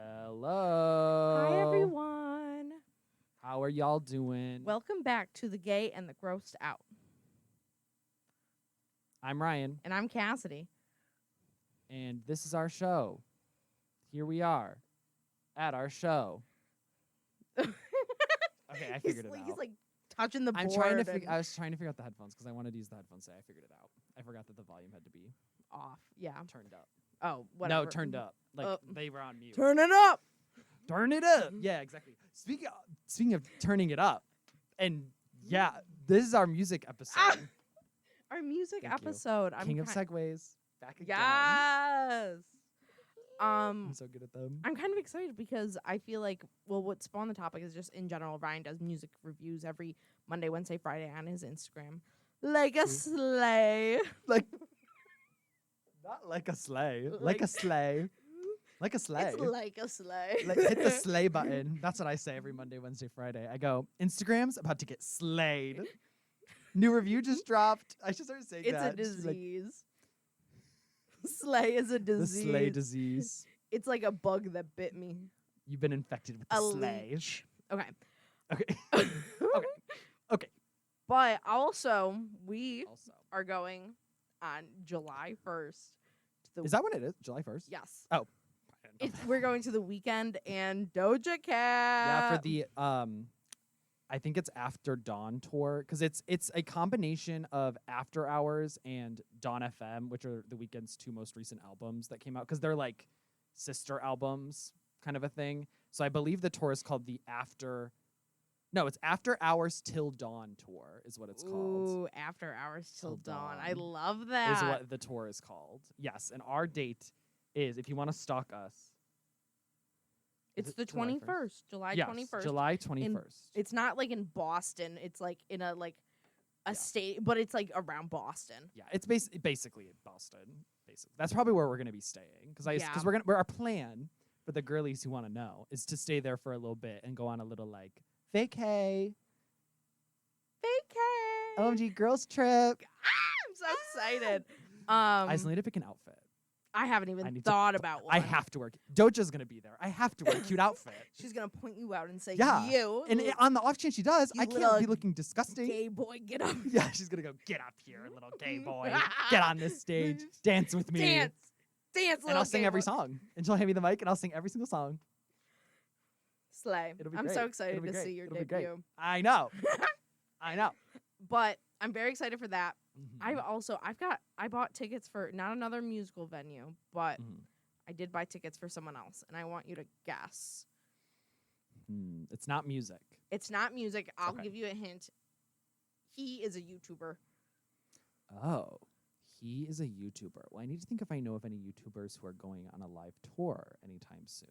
Hello. Hi, everyone. How are y'all doing? Welcome back to The Gay and the Grossed Out. I'm Ryan, And I'm Cassidy. and this is our show. Here we are at our show. Okay, I figured it out. He's like touching the board. I was trying to figure out the headphones because I wanted to use the headphones today. I figured it out. I forgot that the volume had to be off. Yeah. turned up. Oh, whatever. No, turned up. Like they were on mute. Turn it up. Turn it up. Yeah, exactly. Speaking of turning it up, and yeah, this is our music episode. Our music Thank you. episode. King of segues. Back again. Yes. I'm so good at them. I'm kind of excited because I feel like, well, what spawned the topic is just in general, Ryan does music reviews every Monday, Wednesday, Friday on his Instagram. Like a sleigh. Like, not like a sleigh. Like a sleigh. Like a sleigh. It's like a sleigh. Like, hit the sleigh button. That's what I say every Monday, Wednesday, Friday. I go, Instagram's about to get slayed. New review just dropped. I should start saying It's that. a disease. Slay is a disease. The sleigh disease. It's like a bug that bit me. You've been infected with the A sleigh. leech. Okay. Okay. Okay. But also, we Also. are going on July 1st. To the Is that when it is? July 1st? Yes. Oh. We're going to the Weekend and Doja Cat. Yeah, for the I think it's After Dawn tour because it's a combination of After Hours and Dawn FM, which are the Weeknd's two most recent albums that came out because they're like sister albums kind of a thing. So I believe the tour is called it's After Hours Till Dawn tour is what it's called. Ooh, After Hours Till Till Dawn. Dawn I love that. Is what the tour is called. Yes, and our date is, if you want to stalk us, It's the July 21st, July yes, 21st. July 21st. It's not like in Boston. It's like in a state, but it's like around Boston. Yeah, it's basically in Boston. Basically, that's probably where we're gonna be staying because our plan for the girlies who want to know is to stay there for a little bit and go on a little like vacay. OMG girls trip. I'm so excited. I just need to pick an outfit. I haven't even thought about one. I have to wear. Doja's gonna be there. I have to wear a cute outfit. She's gonna point you out and say, Yeah. "You." And on the off chance she does, You I can't little be looking disgusting. Gay boy, get up. Yeah, she's gonna go, get up here, little gay boy. Get on this stage. Dance with me. Dance, And little I'll sing gay every boy. song. And she'll hand me the mic and I'll sing every single song. Slay. It'll be I'm great. so excited It'll be to great. see your It'll be great. debut. I know. I know. But I'm very excited for that. Mhm. I bought tickets for not another musical venue, but Mhm. I did buy tickets for someone else, and I want you to guess. It's not music. It's not music. I'll okay. give you a hint. He is a YouTuber. Oh, he is a YouTuber. Well, I need to think if I know of any YouTubers who are going on a live tour anytime soon.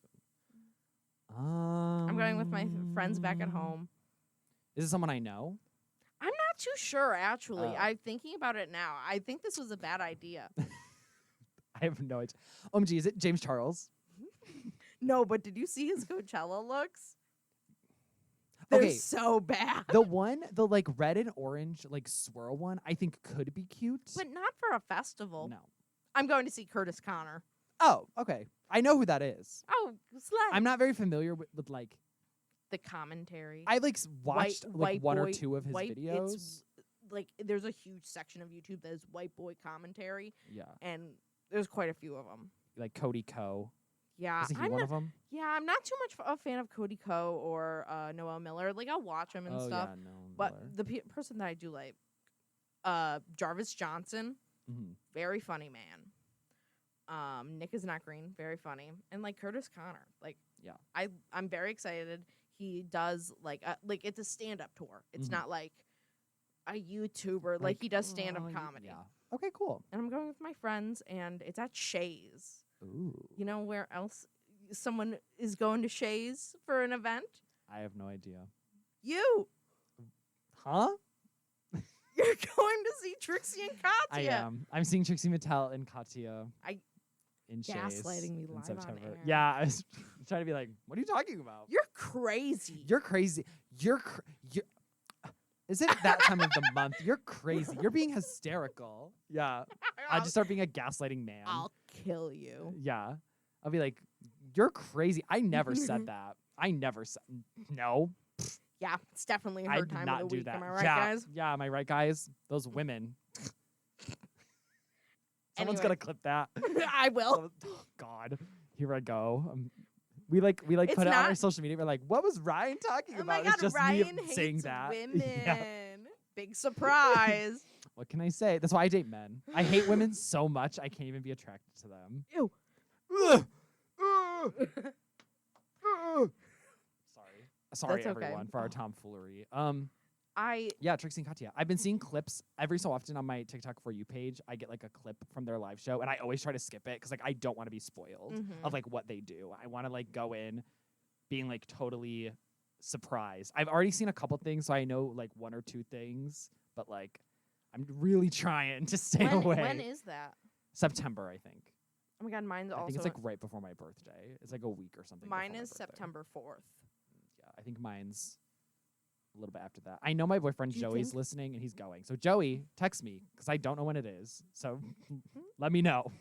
I'm going with my friends back at home. Is it someone I know? I'm not too sure, actually. Oh. I'm thinking about it now. I think this was a bad idea. I have no idea. OMG, is it James Charles? No, but did you see his Coachella looks? They're Okay. so bad. The like red and orange like swirl one, I think could be cute. But not for a festival. No. I'm going to see Curtis Connor. Oh, okay. I know who that is. Oh, slay. I'm not very familiar with like. The commentary. I like watched White one or boy- two of his videos. It's like there's a huge section of YouTube that is white boy commentary, Yeah, and there's quite a few of them. like Cody Ko. Yeah, Isn't he I'm one not, of them? yeah, I'm not too much a fan of Cody Ko or Noel Miller. Like I'll watch them and Oh stuff, yeah, no. but Miller. the person that I do like, Jarvis Johnson, Mhm. very funny man. Nick is not green, very funny, and like Curtis Connor, like Yeah. I'm very excited. He does like it's a stand up tour. It's Mhm. not like a YouTuber. Like he does stand up comedy. Yeah. Okay, cool. And I'm going with my friends, and it's at Shays. Ooh. You know where else someone is going to Shays for an event? I have no idea. You. Huh? You're going to see Trixie and Katya. I am. I'm seeing Trixie Mattel and Katya. In Gaslighting me in live on September. air. Yeah, I was trying to be like, what are you talking about? You're crazy. You're crazy. You're is it that time of the month? You're crazy. You're being hysterical. Yeah. I just start being a gaslighting man. I'll kill you. Yeah. I'll be like, You're crazy. I never said that. I never said no. Yeah, it's definitely I her did time not of the do week. that. Am I right, yeah, guys? yeah, am I right, guys? Those women. Someone's Anyway. gonna clip that. I will. Oh God, here I go. We It's put it on our not- social media. We're like, what was Ryan talking Oh about? my God, It's just Ryan me hates saying that. women. Yeah. Big surprise. What can I say? That's why I date men. I hate women so much I can't even be attracted to them. Ew. Sorry, That's okay. everyone, for our tomfoolery. Yeah, Trixie and Katya. I've been seeing clips every so often on my TikTok For You page. I get like a clip from their live show, and I always try to skip it because like I don't want to be spoiled of like what they do. I want to like go in being like totally surprised. I've already seen a couple things, so I know like one or two things, but like I'm really trying to stay away. When is that? September, I think. Oh my God, mine's I also. think it's like right before my birthday. It's like a week or something. Mine before my is birthday. September 4th. Yeah, I think mine's a little bit after that. I know my boyfriend Do you Joey's think- listening and he's going. So Joey, text me because I don't know when it is. So let me know.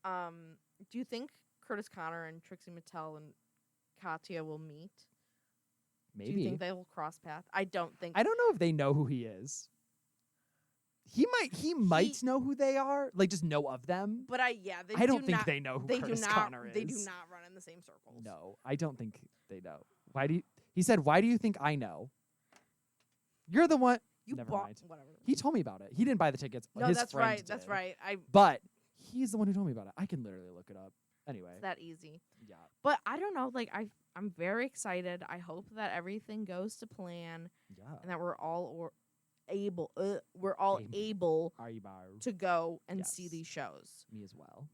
Do you think Curtis Connor and Trixie Mattel and Katya will meet? Maybe. Do you think they will cross paths? I don't think. I don't know if they know who he is. He might know who they are, like just know of them. But they I don't do think not, they know who they Curtis do not, Connor is. They do not run in the same circles. No, I don't think they know. He said, why do you think I know? You're the one. You Never bought mind. whatever. He told me about it. He didn't buy the tickets. No, His that's friend right. That's did. right. But he's the one who told me about it. I can literally look it up. Anyway. It's that easy. Yeah. But I don't know. Like I'm very excited. I hope that everything goes to plan Yeah. and that we're all able. We're all Able. able to go and see Yes. these shows. Me as well.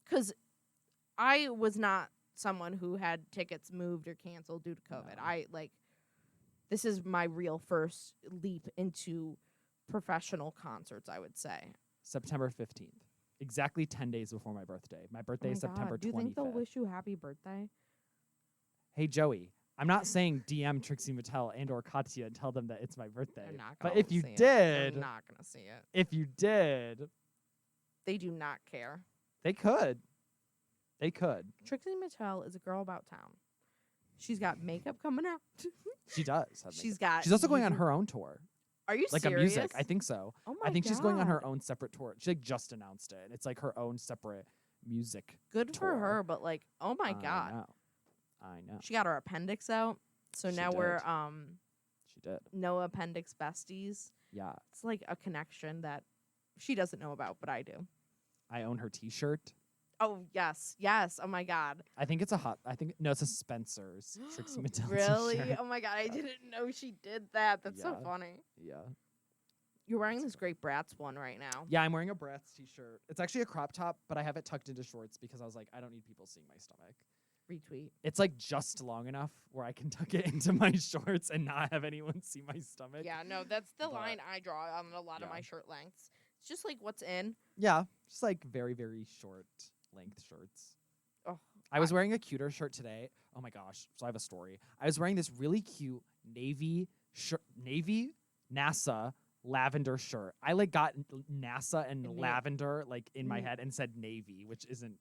Because I was not someone who had tickets moved or canceled due to COVID. No. This is my real first leap into professional concerts, I would say. September 15th. Exactly 10 days before my birthday. My birthday is September 25th. Do you think they'll wish you happy birthday? Hey, Joey, I'm not saying DM Trixie Mattel and or Katya and tell them that it's my birthday. They're not But gonna if you see it. did, They're not going to see it. if you did, They do not care. they could. They could. Trixie Mattel is a girl about town. She's got makeup coming out. She does. Have She's makeup. got. She's also going on her own tour. Are you Like serious? a music. I think so. Oh my I think she's going on her God. own separate tour. She like just announced it. It's like her own separate music. Good for tour. her, but like, oh my God. I know. She got her appendix out. So She now we're did. She did. no appendix besties. Yeah. It's like a connection that she doesn't know about, but I do. I own her T-shirt. Oh yes, yes. Oh my God. I think it's it's a Spencer's Trixie Mattel Really? T-shirt. Oh my God. I didn't know she did that. That's so Yeah. funny. Yeah. You're wearing That's this great Bratz one right now. Yeah, I'm wearing a Bratz T-shirt. It's actually a crop top, but I have it tucked into shorts because I was like, I don't need people seeing my stomach. Retweet. It's like just long enough where I can tuck it into my shorts and not have anyone see my stomach. Yeah, no, that's the But- line I draw on a lot of Yeah. my shirt lengths. It's just like what's in. Yeah, just like very, very short length shirts. Oh, I was wearing a cuter shirt today. Oh my gosh. So I have a story. I was wearing this really cute navy NASA lavender shirt. I like got NASA and In the- lavender like in my Mm. head and said navy, which isn't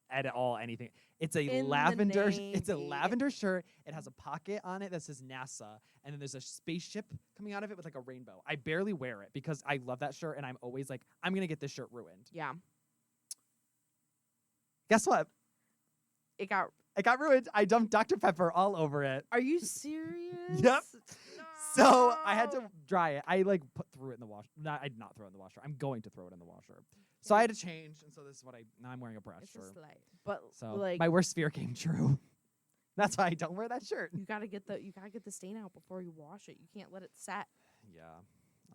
at all anything. It's a In the lavender it's a navy. lavender shirt. It has a pocket on it that says NASA and then there's a spaceship coming out of it with like a rainbow. I barely wear it because I love that shirt and I'm always like I'm going to get this shirt ruined. Yeah. Guess what? It got. It got ruined. I dumped Dr. Pepper all over it. Are you serious? Yep. So I had No. to dry it. I like threw it in the washer. I did not throw it in the washer. I'm going to throw it in the washer. So I had to change, and so this is what now I'm wearing a Bratz It's a shirt. slight, but So like my worst fear came true. That's why I don't wear that shirt. you gotta get the stain out before you wash it. You can't let it set. Yeah,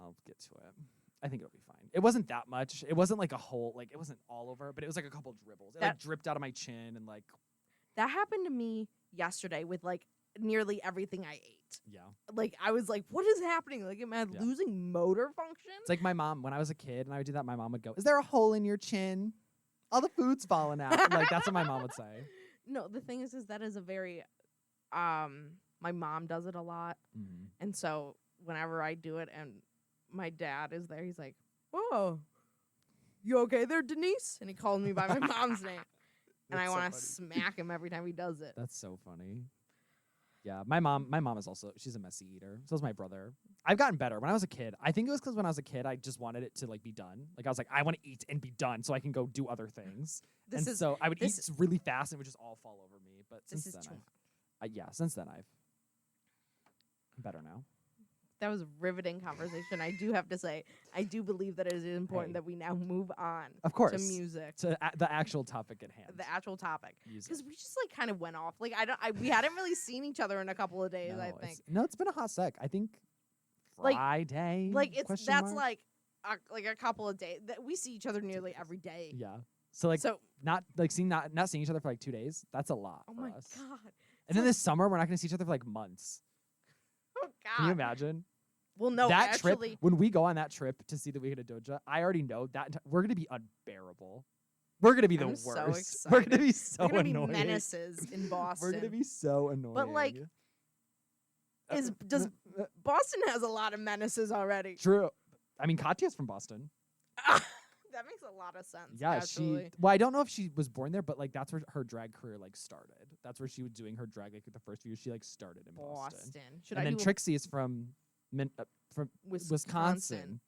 I'll get to it. I think it'll be fine. It wasn't that much. It wasn't like a whole like it wasn't all over, but it was like a couple dribbles. It like That- dripped out of my chin and like That happened to me yesterday with like nearly everything I ate. yeah. Like I was like, what is happening? Like am I Yeah. losing motor function? It's like my mom when I was a kid and I would do that. My mom would go, "Is there a hole in your chin? All the food's falling out." Like that's what my mom would say. No, the thing is that is a very my mom does it a lot. Mm. And so whenever I do it and my dad is there, he's like, "Oh, you okay there, Denise?" And he calls me by my mom's name. and I That's so want to funny. smack him every time he does it. That's so funny. Yeah, my mom is also, she's a messy eater. So is my brother. I've gotten better. When I was a kid, I think it was because when I was a kid, I just wanted it to like be done. Like I was like, I want to eat and be done so I can go do other things. So I would eat really fast and it would just all fall over me. But since then, since then I'm better now. That was a riveting conversation. I do have to say, I do believe that it is important that we now move on, of course, to music, to the actual topic at hand. The actual topic, music, because we just like kind of went off. Like we hadn't really seen each other in a couple of days. No, I think. It's been a hot sec. I think Friday. Like that's like a couple of days that we see each other nearly every day. Yeah. So not seeing each other for like 2 days. That's a lot. Oh for my us. god! And then this summer we're not going to see each other for like months. Oh god! Can you imagine? Well, no, that actually, trip, when we go on that trip to see the Weekend of Doja, I already know that we're going to be unbearable. We're going to be the worst. So excited. We're going to be so we're gonna annoying. be menaces in Boston. We're going to be so annoying. But like, Boston has a lot of menaces already. True. I mean, Katya's from Boston. That makes a lot of sense. Yeah, actually. I don't know if she was born there, but like that's where her drag career like started. That's where she was doing her drag like the first few years. She like started in Boston. Should and then Trixie is from Wisconsin.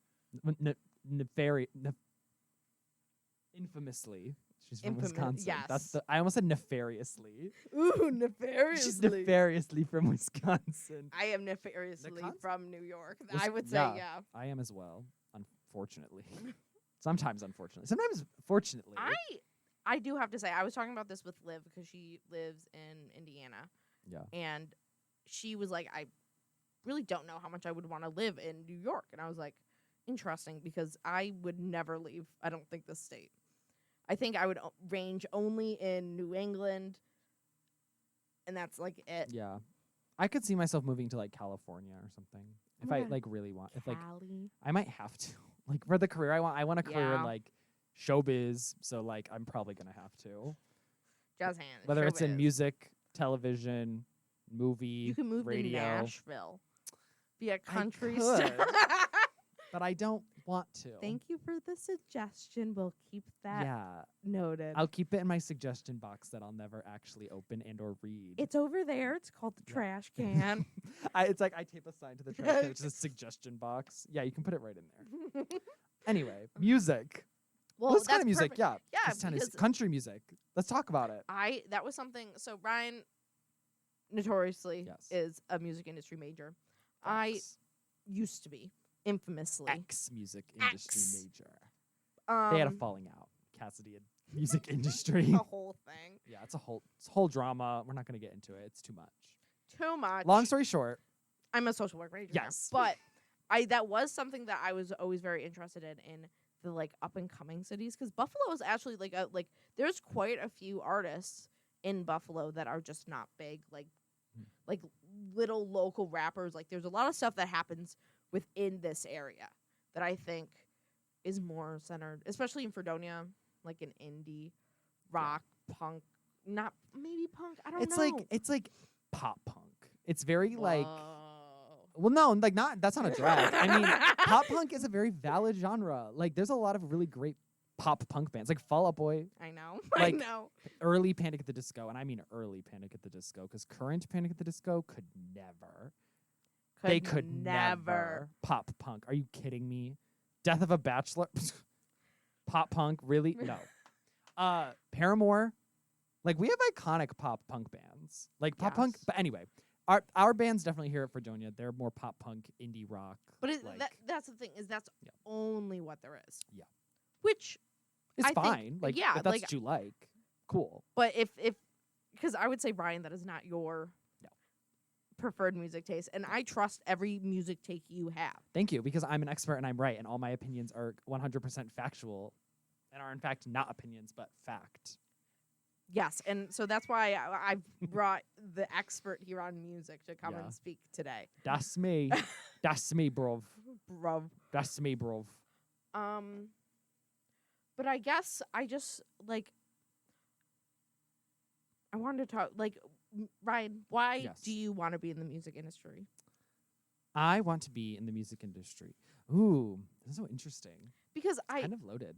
Infamously. She's from Wisconsin. Yes. I almost said nefariously. Ooh, nefariously. She's nefariously from Wisconsin. I am nefariously from New York. I would say, yeah. I am as well, unfortunately. Sometimes unfortunately. Sometimes fortunately. I do have to say, I was talking about this with Liv because she lives in Indiana. Yeah. And she was like, I really don't know how much I would want to live in New York. And I was like, interesting, because I would never leave, I don't think, this state. I think I would range only in New England, and that's like it. Yeah. I could see myself moving to like California or something. If I like really want, if like I might have to. Like for the career I want a career in like showbiz, so like I'm probably gonna have to. Just hand. Whether it's in music, television, movie, you can move radio. to Nashville, be a country star. But I don't want to. Thank you for the suggestion. We'll keep that noted. I'll keep it in my suggestion box that I'll never actually open and or read. It's over there. It's called the trash can. It's like I tape a sign to the trash can, which is a suggestion box. Yeah, you can put it right in there. Anyway, music. Well, this kind of music, yeah, because country music. Let's talk about it. That was something. So Ryan, notoriously, is a music industry major. I used to be. Infamously. Music industry major. They had a falling out. Cassidy and music industry. A whole thing. Yeah, it's a whole drama. We're not going to get into it. It's too much. Too much. Long story short. I'm a social work major. Yes. Now, but that was something that I was always very interested in the like up and coming cities, because Buffalo is actually like there's quite a few artists in Buffalo that are just not big, like little local rappers. Like there's a lot of stuff that happens within this area that I think is more centered, especially in Fredonia, like an indie rock punk, not maybe punk. I don't know. It's like pop punk. It's very like. Well, no, like that's not a drag. I mean, pop punk is a very valid genre. Like, there's a lot of really great pop punk bands, like Fall Out Boy. I know. Like, I know. Early Panic at the Disco, and I mean early Panic at the Disco, because current Panic at the Disco could never. They could never pop punk. Are you kidding me? Death of a Bachelor, pop punk, really? No. Paramore, like we have iconic pop punk bands, like pop punk. But anyway. Our band's definitely here at Fredonia. They're more pop punk, indie rock. But that's the thing, is that's only what there is. Yeah. Which is fine. Like, if that's what you like, cool. But if because I would say, Ryan, that is not your preferred music taste, and I trust every music take you have. Thank you, because I'm an expert and I'm right, and all my opinions are 100% factual, and are in fact not opinions but fact. Yes, and so that's why I've brought the expert here on music to come and speak today. That's me. That's me, bruv. Bruv. That's me, bruv. But I guess I just, like, I wanted to talk, like, Ryan, why do you want to be in the music industry? I want to be in the music industry. Ooh, this is so interesting. Because it's kind of loaded.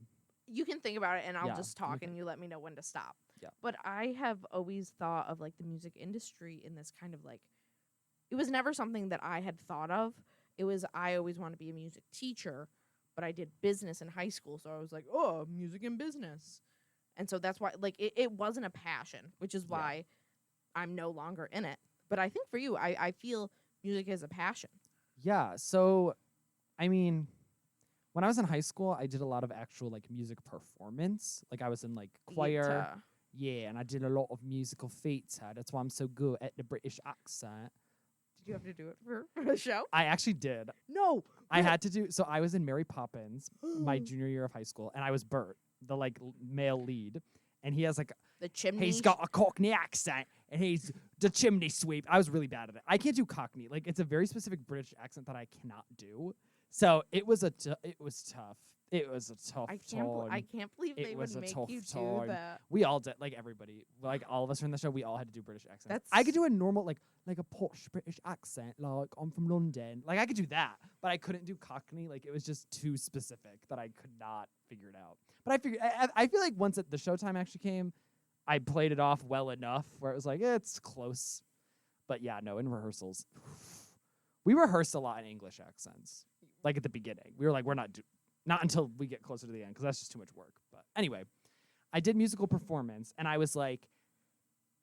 You can think about it, and I'll just talk, and you let me know when to stop. Yeah. But I have always thought of like the music industry in this kind of like, it was never something that I had thought of. It was, I always wanted to be a music teacher, but I did business in high school. So I was like, oh, music and business. And so that's why, like, it wasn't a passion, which is why I'm no longer in it. But I think for you, I feel music is a passion. Yeah. So, I mean, when I was in high school, I did a lot of actual like music performance. Like I was in like choir. Theater. Yeah, and I did a lot of musical theatre. That's why I'm so good at the British accent. Did you have to do it for the show? I actually did. No. I had to do. So I was in Mary Poppins my junior year of high school, and I was Bert, the like male lead, and he has like The chimney. he's got a Cockney accent, and he's the chimney sweep. I was really bad at it. I can't do Cockney. Like it's a very specific British accent that I cannot do. So it was it was tough. It was a tough I time. can't believe It they was would a make tough you do time. that. We all did, like everybody, like all of us from the show. We all had to do British accents. That's- I could do a normal, like a posh British accent, like I'm from London. Like I could do that, but I couldn't do Cockney. Like it was just too specific that I could not figure it out. But I figured, I feel like once the showtime actually came, I played it off well enough where it was like it's close. But yeah, no, in rehearsals, we rehearsed a lot in English accents. Like at the beginning, we were like, we're not until we get closer to the end because that's just too much work. But anyway, I did musical performance, and I was like,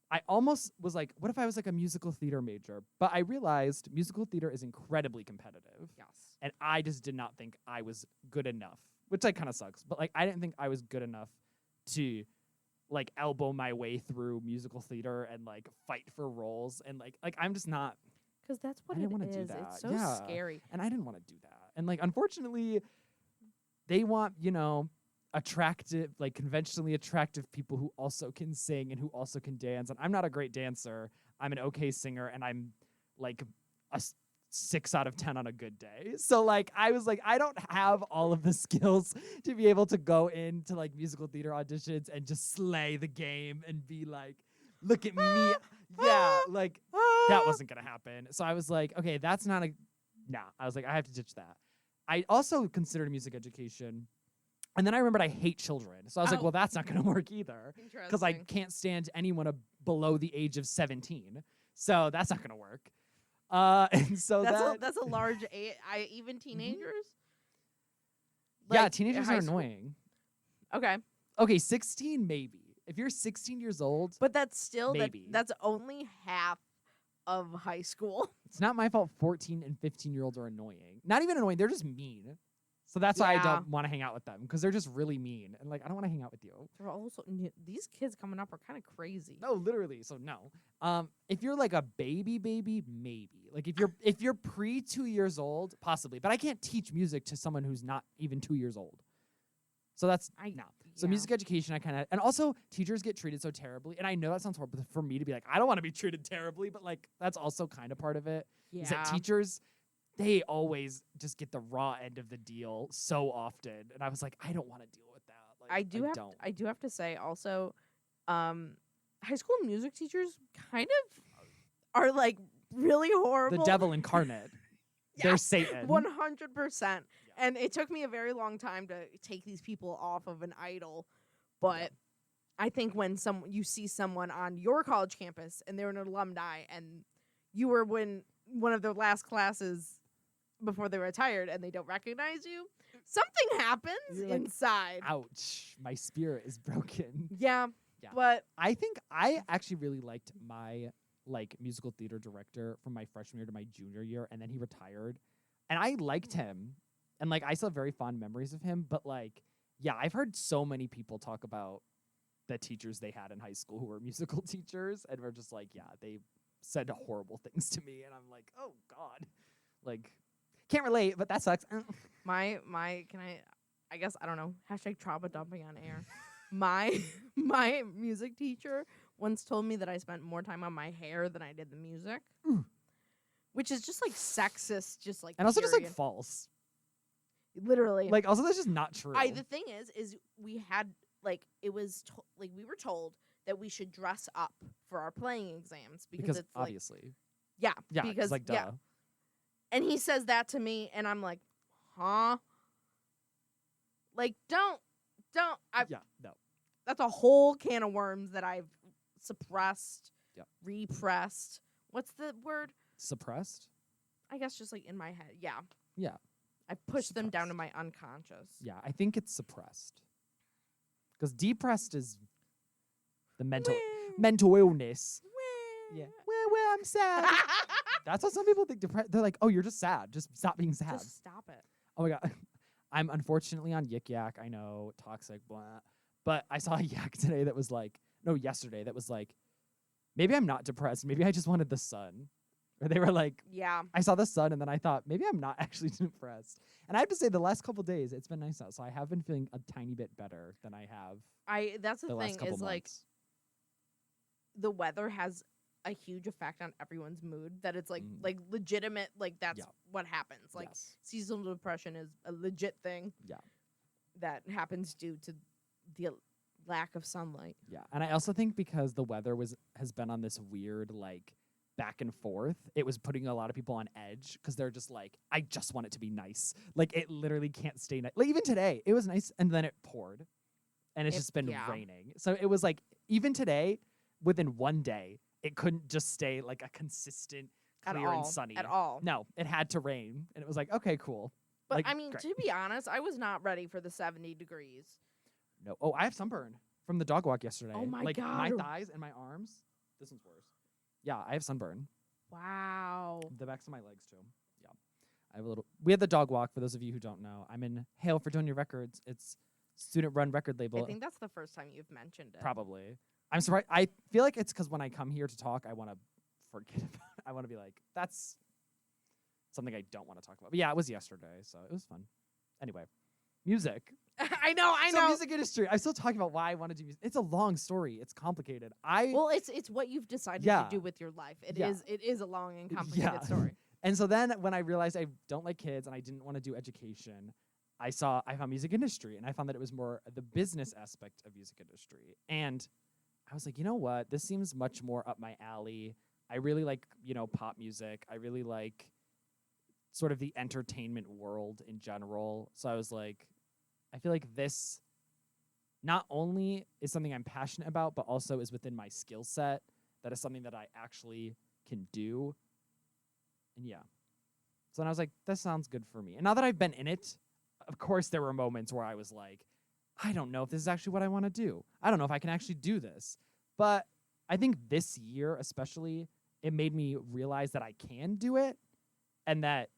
I almost was like, what if I was like a musical theater major? But I realized musical theater is incredibly competitive, Yes. and I just did not think I was good enough, which like kind of sucks. But like, I didn't think I was good enough to like elbow my way through musical theater and like fight for roles, and like I'm just not. Because that's what I didn't it wanna do is. that. It's so Yeah. scary. And I didn't want to do that. And like, unfortunately, they want, attractive, like conventionally attractive people who also can sing and who also can dance. And I'm not a great dancer. I'm an okay singer, and I'm like a 6 out of 10 on a good day. So like, I was like, I don't have all of the skills to be able to go into like musical theater auditions and just slay the game and be like, look at me. Yeah, like that wasn't going to happen. So I was like, okay, that's not I was like, I have to ditch that. I also considered music education. And then I remembered I hate children. So I was like, well, that's not going to work either. Because I can't stand anyone below the age of 17. So that's not going to work. And so that's a large age. Even teenagers? Yeah, Like, teenagers high are school- annoying. Okay. 16 maybe. If you're 16 years old, But that's still, Maybe. that's only half of high school. it's not my fault 14 and 15-year-olds are annoying. Not even annoying, they're just mean. So that's why I Yeah. don't want to hang out with them, because they're just really mean. And like, I don't want to hang out with you. They're also, these kids coming up are kind of crazy. No, literally. So no. If you're like a baby, maybe. Like if you're pre 2 years old, possibly. But I can't teach music to someone who's not even 2 years old. So that's no. So yeah. music education, I kind of, and also teachers get treated so terribly. And I know that sounds horrible for me to be like, I don't want to be treated terribly, but like that's also kind of part of it. Yeah. Is that teachers, they always just get the raw end of the deal so often. And I was like, I don't want to deal with that. Like, I do have to say also, high school music teachers kind of are like really horrible. The devil incarnate. They're Yeah, Satan. 100%. And it took me a very long time to take these people off of an idol, but I think when you see someone on your college campus and they're an alumni and you were one of their last classes before they retired and they don't recognize you, something happens You're like, inside. Ouch, my spirit is broken. Yeah, Yeah. but I think I actually really liked my like musical theater director from my freshman year to my junior year, and then he retired. And I liked him, and like I still have very fond memories of him, but like, yeah, I've heard so many people talk about the teachers they had in high school who were musical teachers, and were just like, yeah, they said horrible things to me, and I'm like, oh God. Like, can't relate, but that sucks. my I guess, I don't know, hashtag trauma dumping on air. My music teacher once told me that I spent more time on my hair than I did the music. Mm. Which is just like sexist, just like, And also just like period. false. Literally. Like, also that's just not true. The thing is we had like, it was like we were told that we should dress up for our playing exams because it's obviously. like, yeah, Yeah, because like duh. yeah. And he says that to me, and I'm like, huh? Like, don't. Yeah, no. that's a whole can of worms that I've suppressed, Yep. repressed. What's the word? Suppressed? I guess just like in my head. Yeah. Yeah. I pushed them down to Suppressed. my unconscious. Yeah, I think it's suppressed. Because depressed is the mental illness. Yeah. Well, I'm sad. That's what some people think. They're like, oh, you're just sad. Just stop being sad. Just stop it. Oh my God. I'm unfortunately on Yik Yak. I know, toxic, blah. But I saw a yak today that was like, no, yesterday that was like, maybe I'm not depressed. Maybe I just wanted the sun. Or they were like, Yeah. I saw the sun and then I thought, maybe I'm not actually depressed. And I have to say, the last couple days, it's been nice out. So I have been feeling a tiny bit better than I have That's the last thing couple is like months. the weather has a huge effect on everyone's mood. That it's like Mm. like legitimate. Like that's Yeah. what happens. Like Yes. seasonal depression is a legit thing. Yeah. That happens due to the lack of sunlight. Yeah. And I also think because the weather has been on this weird, like, back and forth, it was putting a lot of people on edge because they're just like, I just want it to be nice. Like, it literally can't stay nice. Like, even today, it was nice and then it poured and it's just been raining. So it was like, even today, within one day, it couldn't just stay like a consistent, clear and sunny. At all. No, it had to rain. And it was like, okay, cool. But Like, I mean, great. to be honest, I was not ready for the 70 degrees. No. Oh, I have sunburn from the dog walk yesterday. Oh my like, my God. thighs and my arms. This one's worse. Yeah, I have sunburn. Wow. The backs of my legs too. Yeah. I have a little. We had the dog walk. For those of you who don't know, I'm in Hail for Doing Your Records. It's student-run record label. I think that's the first time you've mentioned it. Probably. I'm surprised. I feel like it's because when I come here to talk, I want to forget about it. I want to be like, that's something I don't want to talk about. But yeah, it was yesterday, so it was fun. Anyway, music. I know. So music industry. I'm still talking about why I want to do music. It's a long story. It's complicated. Well, it's what you've decided Yeah. to do with your life. It Yeah. is a long and complicated story. And so then when I realized I don't like kids and I didn't want to do education, I found music industry and I found that it was more the business aspect of music industry. And I was like, you know what? This seems much more up my alley. I really like, pop music. I really like sort of the entertainment world in general. So I was like, I feel like this not only is something I'm passionate about, but also is within my skill set. That is something that I actually can do. And yeah. So then I was like, this sounds good for me. And now that I've been in it, of course there were moments where I was like, I don't know if this is actually what I want to do. I don't know if I can actually do this. But I think this year especially, it made me realize that I can do it and that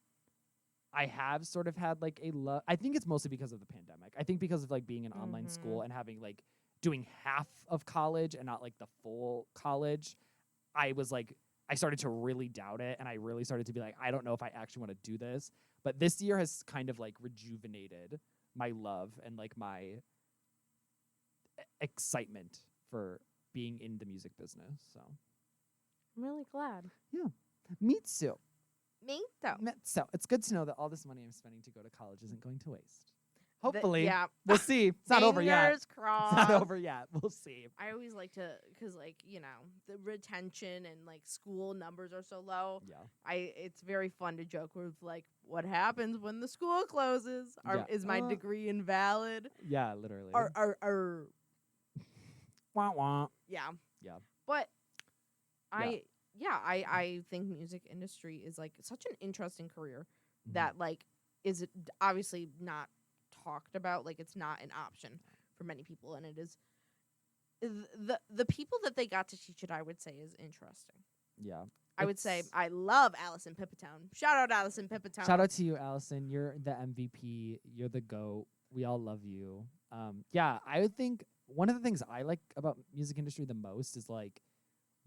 I have sort of had like a love. I think it's mostly because of the pandemic. I think because of like being in online school and having like doing half of college and not like the full college, I was like, I started to really doubt it. And I really started to be like, I don't know if I actually want to do this. But this year has kind of like rejuvenated my love and like my excitement for being in the music business. So I'm really glad. yeah, me too. Me too. So it's good to know that all this money I'm spending to go to college isn't going to waste. Hopefully. Yeah. We'll see. It's not over yet. Fingers crossed. It's not over yet. We'll see. I always like to, because like, the retention and like school numbers are so low. Yeah. It's very fun to joke with like, what happens when the school closes? Yeah. Is my degree invalid? Yeah, literally. Or Wah, wah. yeah. Yeah. But I think music industry is like such an interesting career Mhm. that like is obviously not talked about. Like it's not an option for many people, and it is the people that they got to teach it, I would say, is interesting. Yeah. I would say I love Allison Pipitown. Shout out Allison Pipitown. Shout out to you, Allison. You're the MVP. You're the GOAT. We all love you. Yeah, I would think one of the things I like about music industry the most is like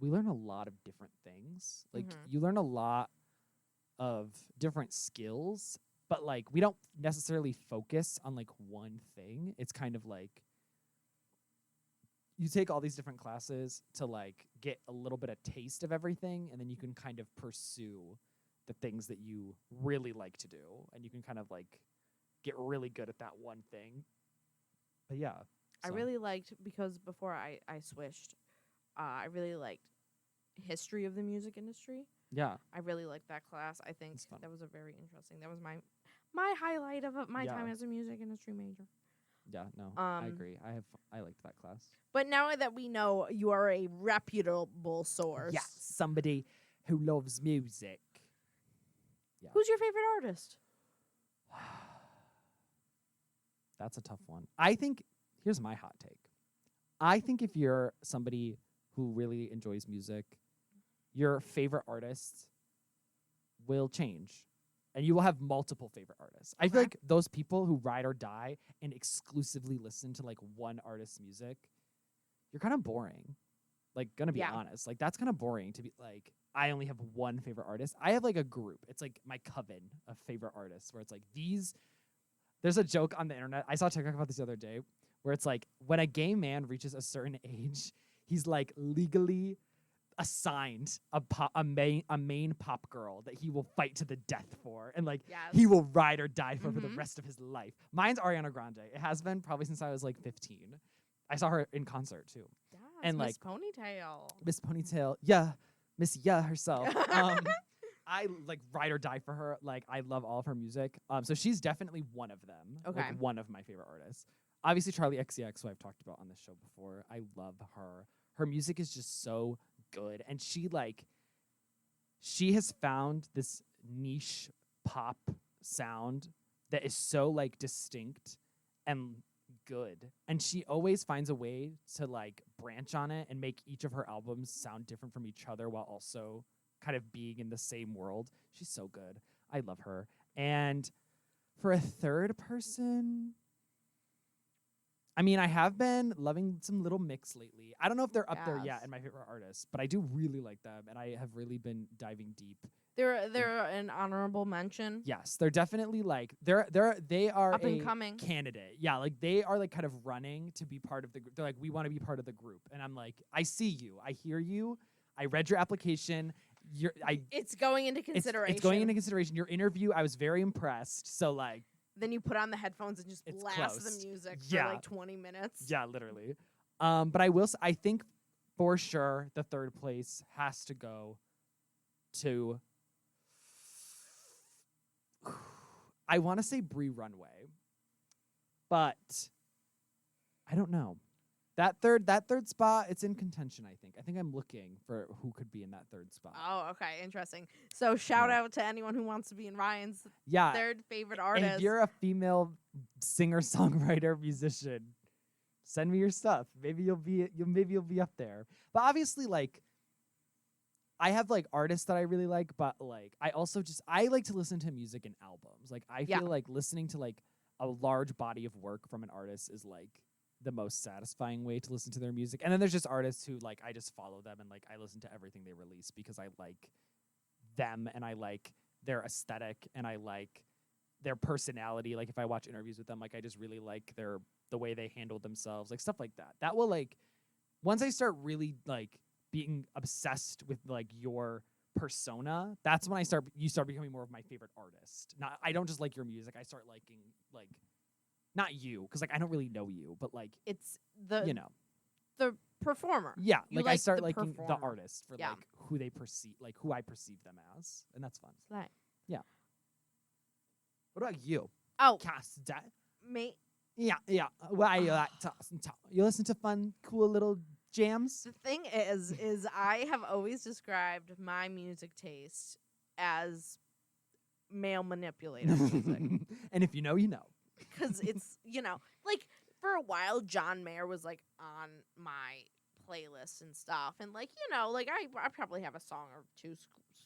we learn a lot of different things. Like you learn a lot of different skills, but like we don't necessarily focus on like one thing. It's kind of like you take all these different classes to like get a little bit of taste of everything, and then you can kind of pursue the things that you really like to do, and you can kind of like get really good at that one thing. But yeah. I really liked, because before I switched, I really liked history of the music industry. Yeah. I really liked that class. I think that was a very interesting. That was my highlight of my Yeah. time as a music industry major. Yeah, no, I Um, agree. I liked that class. but now that we know you are a reputable source, Yeah, somebody who loves music. Yeah. who's your favorite artist? That's a tough one. I think here's my hot take. I think if you're somebody who really enjoys music, your favorite artist will change. And you will have multiple favorite artists. I feel Okay. like those people who ride or die and exclusively listen to like one artist's music, you're kind of boring. Like, gonna be Yeah. honest. Like, that's kind of boring to be like, I only have one favorite artist. I have like a group. It's like my coven of favorite artists where it's like these. There's a joke on the internet. I saw a TikTok about this the other day where it's like when a gay man reaches a certain age, he's like legally assigned a main pop girl that he will fight to the death for, and like Yes. he will ride or die for the Mhm. rest of his life. Mine's Ariana Grande. It has been probably since I was like 15. I saw her in concert too. Yes, And, Miss like, Ponytail. Miss Ponytail, yeah, Miss Yeah herself. I like ride or die for her. Like, I love all of her music. So she's definitely one of them. Okay. Like, one of my favorite artists. Obviously, Charlie XCX, who I've talked about on this show before. I love her. Her music is just so good, and she has found this niche pop sound that is so like distinct and good, and she always finds a way to like branch on it and make each of her albums sound different from each other while also kind of being in the same world. She's so good. I love her. And for a third person, I mean, I have been loving some Little Mix lately. I don't know if they're up there yet Yes. in my favorite artists, but I do really like them, and I have really been diving deep. They're an honorable mention. Yes, they're definitely like they are Up and a coming. candidate. Yeah, like they are like kind of running to be part of the group. They're like, we want to be part of the group, and I'm like, I see you, I hear you, I read your application. It's going into consideration. It's going into consideration. Your interview, I was very impressed. So like, Then you put on the headphones and just It's blast close. the music Yeah. for like 20 minutes. yeah, literally. But I think for sure the third place has to go to. I want to say Brie Runway, but I don't know. That third spot, it's in contention. I think I'm looking for who could be in that third spot. Oh, okay, interesting. So shout Yeah. out to anyone who wants to be in Ryan's Yeah, third favorite and artist. if you're a female singer, songwriter, musician, send me your stuff. Maybe you'll be up there. But obviously, like, I have like artists that I really like, but like I also I like to listen to music in albums. Like, I Yeah. feel like listening to like a large body of work from an artist is like the most satisfying way to listen to their music. And then there's just artists who like I just follow them and like I listen to everything they release because I like them and I like their aesthetic and I like their personality. Like, if I watch interviews with them, like I just really like the way they handle themselves, like stuff like that. That will like, once I start really like being obsessed with like your persona, that's when you start becoming more of my favorite artist. Not, I don't just like your music. I start liking like, not you, because like I don't really know you, but like, It's the you know, the performer. yeah, You like I like start the liking the performer. artist for Yeah. like who they perceive, like who I perceive them as, and that's fun. Slay. What about you, Oh, Cassidy? me. Yeah. Why you like to you listen to fun, cool little jams? The thing is I have always described my music taste as male manipulator music. And if you know, you know. Because it's, like for a while, John Mayer was like on my playlist and stuff. And like, like I probably have a song or two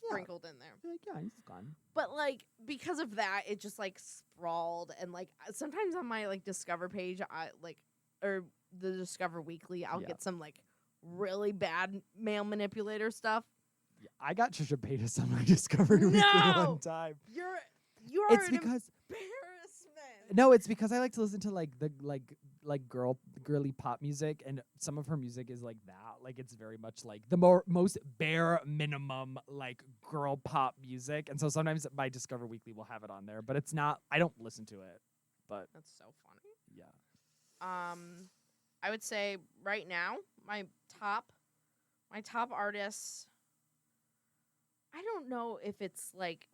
sprinkled in there. You're like, yeah, he's gone. But like, because of that, it just like sprawled. And like, sometimes on my like Discover page, or the Discover Weekly, I'll Yeah. get some like really bad male manipulator stuff. Yeah, I got Trisha Paytas on my Discovery Weekly No! one time. You're It's an because embarrassment. no, it's because I like to listen to like the girly pop music, and some of her music is like that. Like, it's very much like the most bare minimum like girl pop music, and so sometimes my Discover Weekly will have it on there, but it's not. I don't listen to it, but That's so funny. yeah. I would say right now my top artists. I don't know if it's like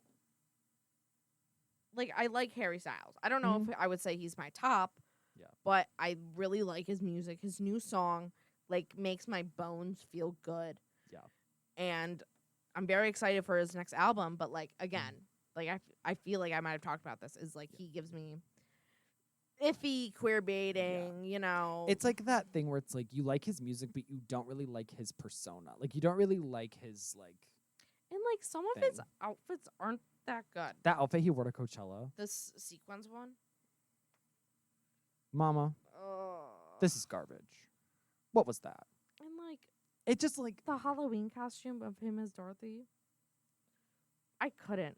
I like Harry Styles. I don't know if I would say he's my top, Yeah. But I really like his music. His new song like makes my bones feel good. Yeah. And I'm very excited for his next album, but like Mm-hmm. again, like I feel like I might have talked about this, is like he gives me iffy queer baiting, you know. It's like that thing where it's like you like his music, but you don't really like his persona. Like you don't really like his like And like some of his thing. outfits aren't that good. that outfit he wore to Coachella. This sequence one. Mama, this is garbage. What was that? And like It just like the Halloween costume of him as Dorothy. I couldn't.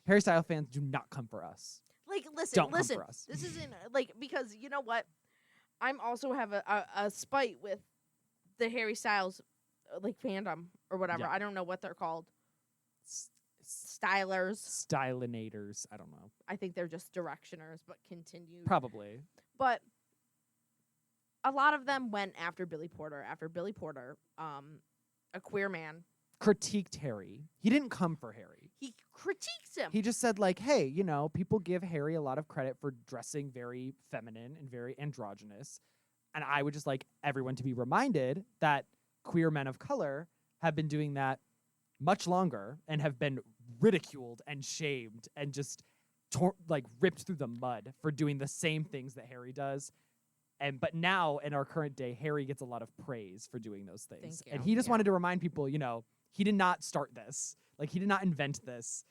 Harry Styles fans do not come for us. Like listen, Don't listen. come for us. This isn't like, because you know what? I'm also have a spite with the Harry Styles like fandom or whatever. Yeah. I don't know what they're called. S- Stylers. Stylinators. I don't know. I think they're just directioners, but continued. Probably. But a lot of them went after Billy Porter. After Billy Porter, a queer man, Critiqued Harry. He didn't come for Harry. he critiques him. He just said like, hey, you know, people give Harry a lot of credit for dressing very feminine and very androgynous. And I would just like everyone to be reminded that queer men of color have been doing that much longer and have been ridiculed and shamed and just like ripped through the mud for doing the same things that Harry does. But now in our current day, Harry gets a lot of praise for doing those things. Thank And you. he just Yeah. wanted to remind people, you know, he did not start this. Like he did not invent this.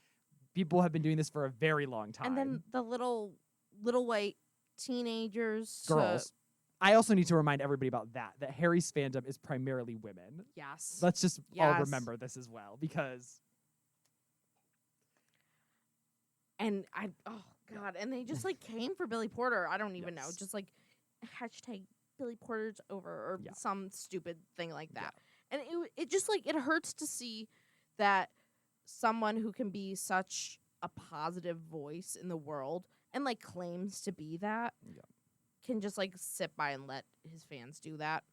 People have been doing this for a very long time. And then the little white teenagers, girls. I also need to remind everybody about that Harry's fandom is primarily women. yes. Let's just all Yes. remember this as well, because And oh god, and they just like came for Billy Porter. I don't even know, Yes. just like hashtag Billy Porter's over or Yeah. some stupid thing like that. And it just like it hurts to see that someone who can be such a positive voice in the world and like claims to be that Yeah. can just like sit by and let his fans do that.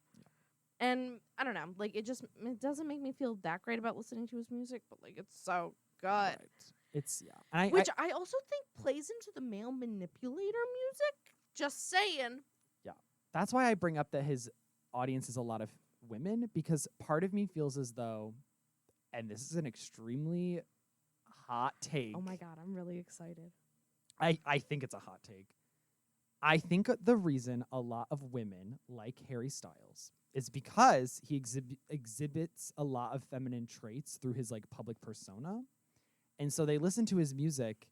And I don't know, like it doesn't make me feel that great about listening to his music, but like it's so good. Right. It's and Which I also think plays into the male manipulator music. Just saying. that's why I bring up that his audience is a lot of women, because part of me feels as though, and this is an extremely hot take. Oh my god, I'm really excited. I think it's a hot take. I think the reason a lot of women like Harry Styles is because he exhibits a lot of feminine traits through his like public persona. And so they listen to his music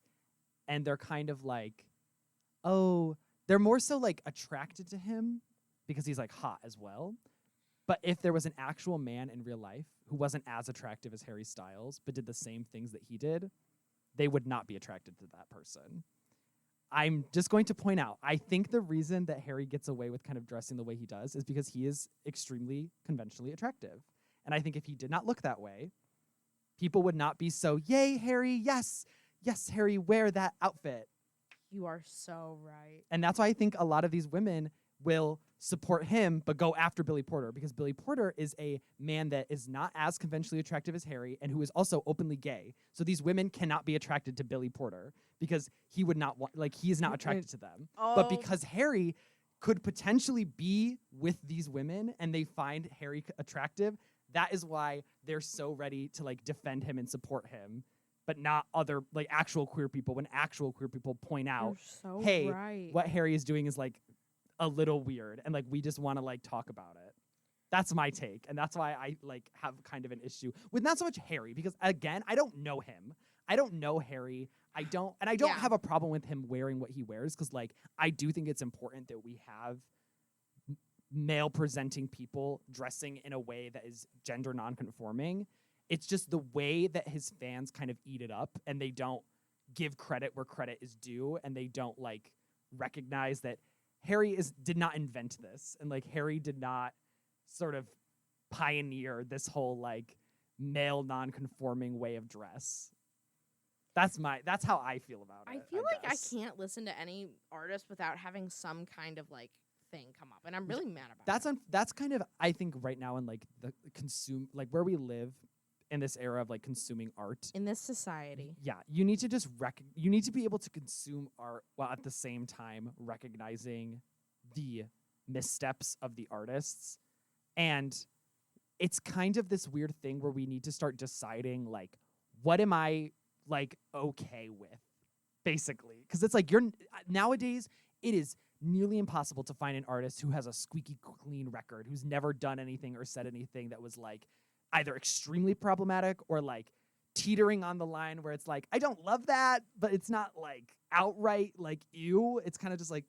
and they're kind of like, oh, they're more so like attracted to him because he's like hot as well. But if there was an actual man in real life who wasn't as attractive as Harry Styles but did the same things that he did, they would not be attracted to that person. I'm just going to point out, I think the reason that Harry gets away with kind of dressing the way he does is because he is extremely conventionally attractive. And I think if he did not look that way, people would not be so, yay, Harry, yes, Harry, wear that outfit. You are so right. And that's why I think a lot of these women will support him but go after Billy Porter, because Billy Porter is a man that is not as conventionally attractive as Harry and who is also openly gay. So these women cannot be attracted to Billy Porter because he would not want, like, he is not attracted to them. But because Harry could potentially be with these women and they find Harry attractive, that is why they're so ready to like defend him and support him, but not other like actual queer people, when actual queer people point out, You're so hey, right. what Harry is doing is like a little weird and like we just want to like talk about it. That's my take, and that's why I like have kind of an issue with not so much Harry, because again, I don't know him. I don't know Harry. I don't have a problem with him wearing what he wears, because like I do think it's important that we have male presenting people dressing in a way that is gender non-conforming. It's just the way that his fans kind of eat it up, and they don't give credit where credit is due, and they don't like recognize that Harry did not invent this, and like Harry did not sort of pioneer this whole like male non-conforming way of dress. That's how I feel about it. I feel like guess. I can't listen to any artist without having some kind of like thing come up, and I'm really mad about That's it. that's kind of, I think right now in like the consume, like where we live in this era of like consuming art. In this society. Yeah, you need to just you need to be able to consume art while at the same time recognizing the missteps of the artists. And it's kind of this weird thing where we need to start deciding like, what am I like okay with, basically? Because it's like nowadays it is nearly impossible to find an artist who has a squeaky clean record, who's never done anything or said anything that was like either extremely problematic or like teetering on the line where it's like, I don't love that, but it's not like outright like ew. It's kind of just like,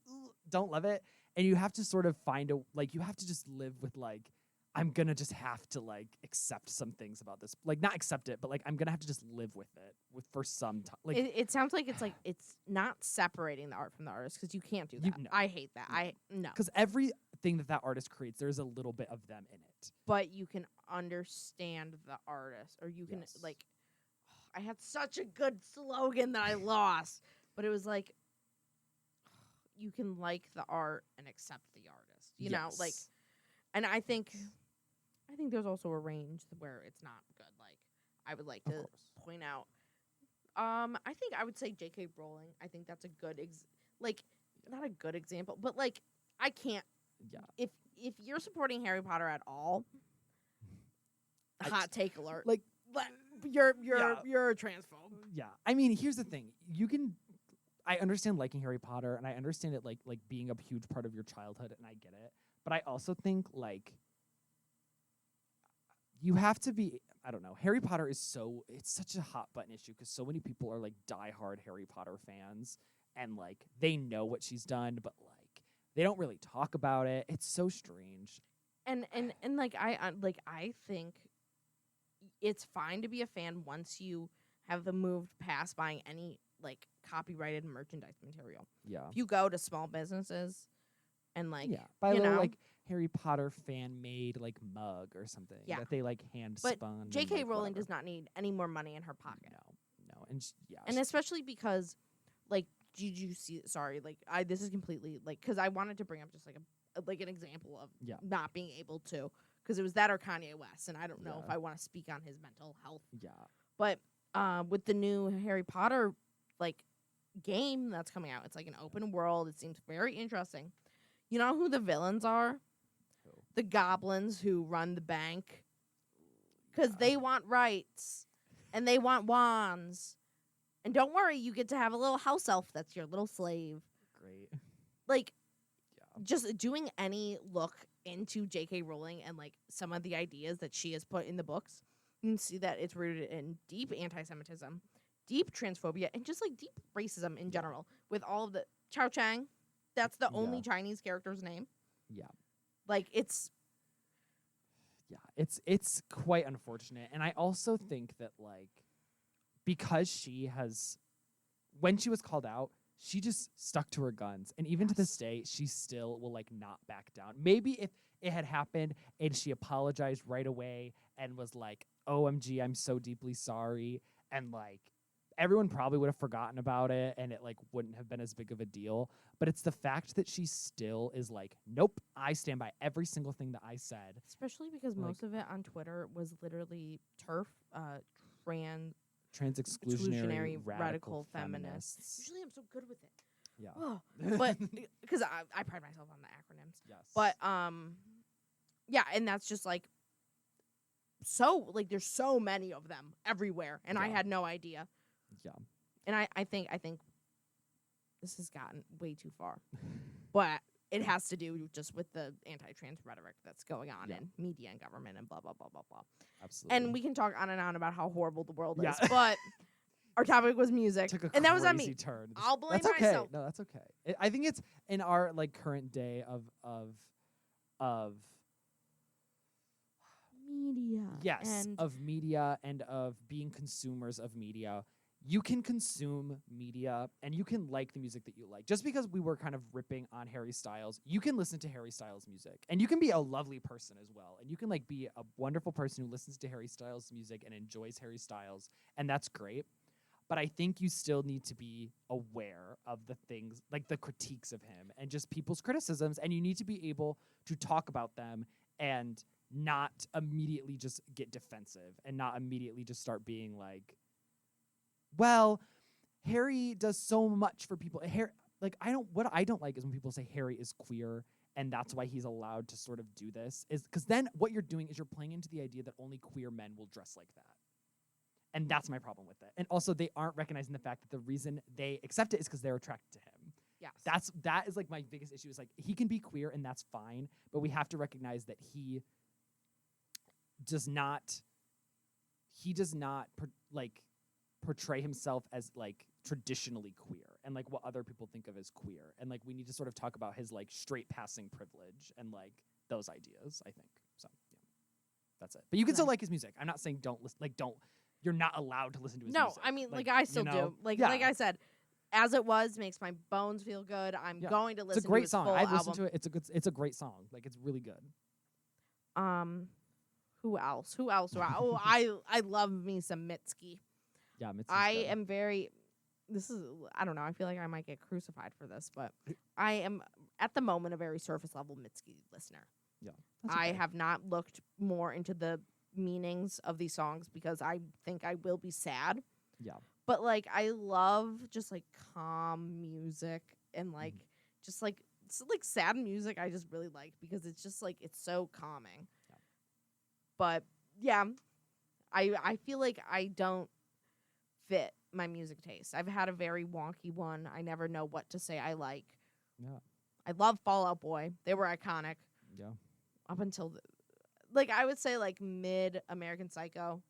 don't love it. And you have to sort of you have to just live with like, I'm gonna just have to like accept some things about this, like not accept it, but like I'm gonna have to just live with it for some time. Like it sounds like it's not separating the art from the artist, because you can't do that. I hate that. No. Because everything that artist creates, there's a little bit of them in it. But you can understand the artist, or you can like. I had such a good slogan that I lost, but it was like, you can like the art and accept the artist. You know, like, and I think there's also a range where it's not good. Like, I would like to point out. I think I would say J.K. Rowling. I think that's a good not a good example, but like I can't. Yeah. If you're supporting Harry Potter at all, hot take alert. Like, you're a transphobe. Yeah. I mean, here's the thing. I understand liking Harry Potter, and I understand it like being a huge part of your childhood, and I get it. But I also think like you have to be, I don't know, Harry Potter is it's such a hot button issue because so many people are like diehard Harry Potter fans, and like they know what she's done, but like they don't really talk about it. It's so strange. And like I think it's fine to be a fan once you have moved past buying any like copyrighted merchandise material. Yeah. If you go to small businesses and like buy a little like Harry Potter fan made like mug or something that they like hand spun. But J.K. Rowling does not need any more money in her pocket. No, and especially because like did you see? Sorry, like this is completely like because I wanted to bring up just like an example of not being able to, because it was that or Kanye West, and I don't know if I want to speak on his mental health. Yeah, but with the new Harry Potter like game that's coming out, it's like an open world. It seems very interesting. You know who the villains are? Who? The goblins who run the bank, because they want rights and they want wands. And don't worry, you get to have a little house elf that's your little slave. Great. Like, just doing any look into J.K. Rowling and, like, some of the ideas that she has put in the books, you can see that it's rooted in deep anti-Semitism, deep transphobia, and just, like, deep racism in general. With all of the... Chao Chang, that's the only Chinese character's name. Yeah. Like, it's... Yeah, it's quite unfortunate. And I also think that, like, because she has, when she was called out, she just stuck to her guns. And even to this day, she still will, like, not back down. Maybe if it had happened and she apologized right away and was like, OMG, I'm so deeply sorry. And, like, everyone probably would have forgotten about it and it, like, wouldn't have been as big of a deal. But it's the fact that she still is like, nope, I stand by every single thing that I said. Especially because most of it on Twitter was literally TERF, trans exclusionary radical feminists. Usually I'm so good with it. Yeah. Oh, but because I pride myself on the acronyms. Yes. But yeah, and that's just like so like there's so many of them everywhere, and I had no idea. Yeah. And I think this has gotten way too far. But it has to do just with the anti-trans rhetoric that's going on in media and government and blah, blah, blah, blah, blah. Absolutely. And we can talk on and on about how horrible the world is, but our topic was music. And that was on me. Turn. I'll blame that's okay. myself. No, that's okay. I think it's in our like current day of media. Yes, of media and of being consumers of media. You can consume media and you can like the music that you like. Just because we were kind of ripping on Harry Styles, you can listen to Harry Styles music and you can be a lovely person as well. And you can like be a wonderful person who listens to Harry Styles music and enjoys Harry Styles. And that's great. But I think you still need to be aware of the things, like the critiques of him and just people's criticisms. And you need to be able to talk about them and not immediately just get defensive and not immediately just start being like, well, Harry does so much for people. What I don't like is when people say Harry is queer and that's why he's allowed to sort of do this, is because then what you're doing is you're playing into the idea that only queer men will dress like that. And that's my problem with it. And also they aren't recognizing the fact that the reason they accept it is because they're attracted to him. Yes. That is like my biggest issue, is like he can be queer and that's fine, but we have to recognize that he does not portray himself as like traditionally queer and like what other people think of as queer, and like we need to sort of talk about his like straight passing privilege and like those ideas, I think. So yeah, that's it. But you can still like his music. I'm not saying don't listen, like you're not allowed to listen to his music. No, I mean, like I still do. Like I said, As It Was makes my bones feel good. I'm going to listen to It's a great his song. full I've album. listened to it. It's a great song. Like it's really good. Who else? I love me some Mitski. Yeah, Mitski's I good. am very. I don't know. I feel like I might get crucified for this, but I am at the moment a very surface level Mitski listener. Yeah, I okay. have not looked more into the meanings of these songs because I think I will be sad. Yeah. But like I love just like calm music and like just like sad music I just really like because it's just like it's so calming. Yeah. But yeah, I feel like I don't fit my music taste. I've had a very wonky one. I never know what to say I like. Yeah. I love Fall Out Boy. They were iconic. Yeah. Up until like I would say like mid American Psycho.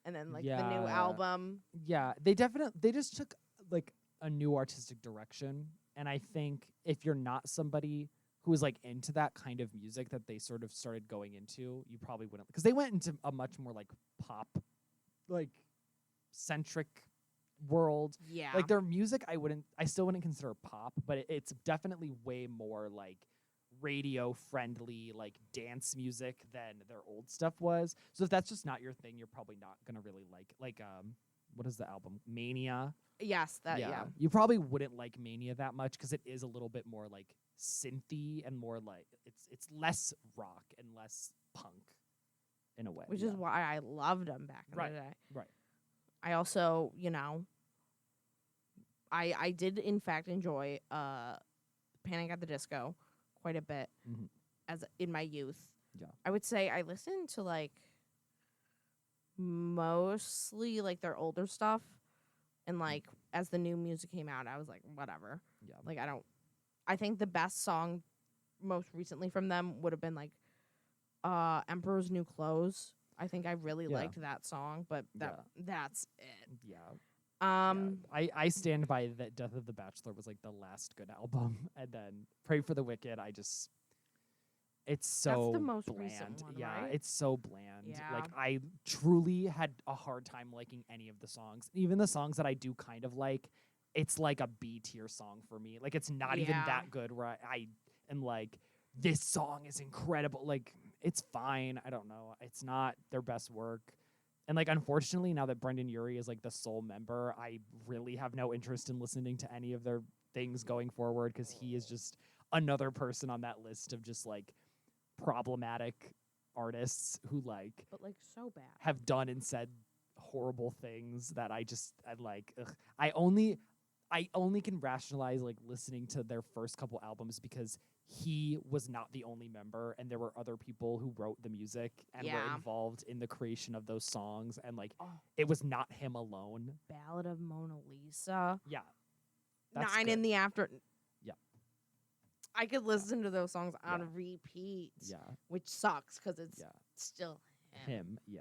And then like the new album. Yeah, they just took like a new artistic direction, and I think if you're not somebody who is like into that kind of music that they sort of started going into, you probably wouldn't, because they went into a much more like pop like centric world. Yeah. Like their music I still wouldn't consider pop, but it's definitely way more like radio friendly like dance music than their old stuff was. So if that's just not your thing, you're probably not gonna really like what is the album, Mania? Yes, yeah. You probably wouldn't like Mania that much because it is a little bit more like synthy and more like it's less rock and less punk in a way, Which is why I loved them back in the day. Right. I also, I did in fact enjoy Panic at the Disco quite a bit as in my youth. Yeah. I would say I listened to like mostly like their older stuff, and like as the new music came out, I was like whatever. Yeah. Like I think the best song most recently from them would have been like Emperor's New Clothes. I think I really liked that song, but that's it. Yeah. I I stand by that Death of the Bachelor was like the last good album, and then Pray for the Wicked, it's so That's the most bland. recent one, Yeah, right? it's so bland. Yeah. Like I truly had a hard time liking any of the songs. Even the songs that I do kind of like, it's like a B tier song for me. Like it's not even that good where I am like, this song is incredible. Like it's fine. I don't know. It's not their best work. And like unfortunately, now that Brendan Urie is like the sole member, I really have no interest in listening to any of their things going forward, because he is just another person on that list of just like problematic artists who like but like so bad have done and said horrible things that I like. Ugh. I only can rationalize like listening to their first couple albums because he was not the only member, and there were other people who wrote the music and were involved in the creation of those songs, and like it was not him alone. Ballad of Mona Lisa. Yeah. 9 in the Afternoon. Yeah. I could listen to those songs on repeat. Yeah. Which sucks because it's still him. Yeah.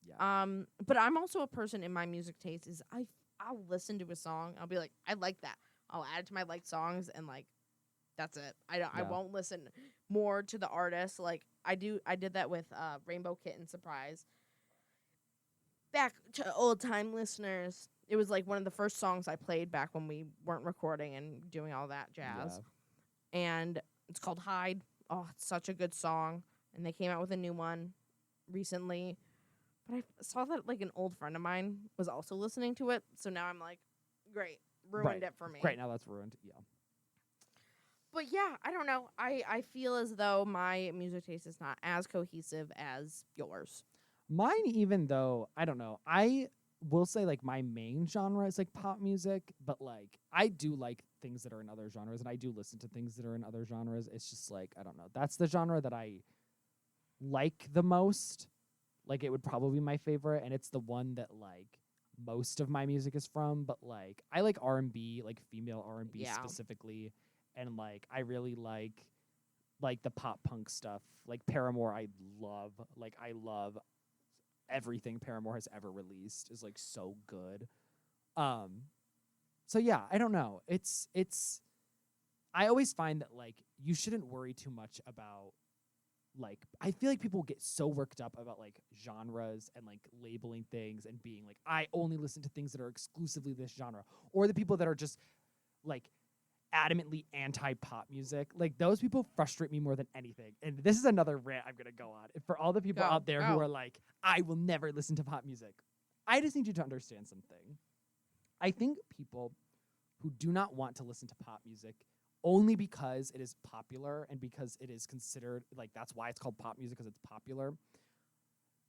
Yeah. But I'm also a person in my music taste is I'll listen to a song. I'll be like, I like that. I'll add it to my liked songs, and like that's it. I won't listen more to the artist. Like I did that with Rainbow Kitten Surprise. Back to old time listeners, it was like one of the first songs I played back when we weren't recording and doing all that jazz. Yeah. And it's called Hide. Oh, it's such a good song. And they came out with a new one recently. But I saw that like an old friend of mine was also listening to it. So now I'm like, great, ruined it for me. Great, now that's ruined. Yeah. But yeah, I don't know. I feel as though my music taste is not as cohesive as yours. Mine, even though, I don't know, I will say like my main genre is like pop music, but like I do like things that are in other genres, and I do listen to things that are in other genres. It's just like, I don't know. That's the genre that I like the most. Like it would probably be my favorite, and it's the one that like most of my music is from. But like I like R&B, like female R&B Yeah. specifically, and like I really like the pop punk stuff. Like Paramore, I love. Like I love everything Paramore has ever released is like so good. So yeah, I don't know. It's I always find that like you shouldn't worry too much about like I feel like people get so worked up about like genres and like labeling things and being like I only listen to things that are exclusively this genre, or the people that are just like adamantly anti-pop music. Like those people frustrate me more than anything. And this is another rant I'm going to go on. For all the people out there who are like I will never listen to pop music. I just need you to understand something. I think people who do not want to listen to pop music only because it is popular and because it is considered like that's why it's called pop music, because it's popular.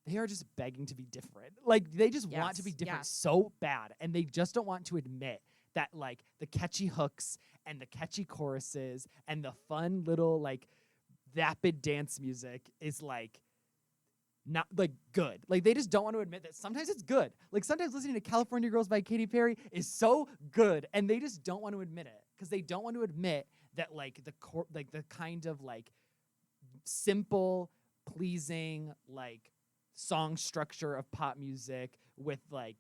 They are just begging to be different. Like they just want to be different so bad, and they just don't want to admit that like the catchy hooks and the catchy choruses and the fun little like vapid dance music is like not like good. Like they just don't want to admit that sometimes it's good. Like sometimes listening to California Girls by Katy Perry is so good, and they just don't want to admit it because they don't want to admit that like the kind of like simple, pleasing like song structure of pop music with like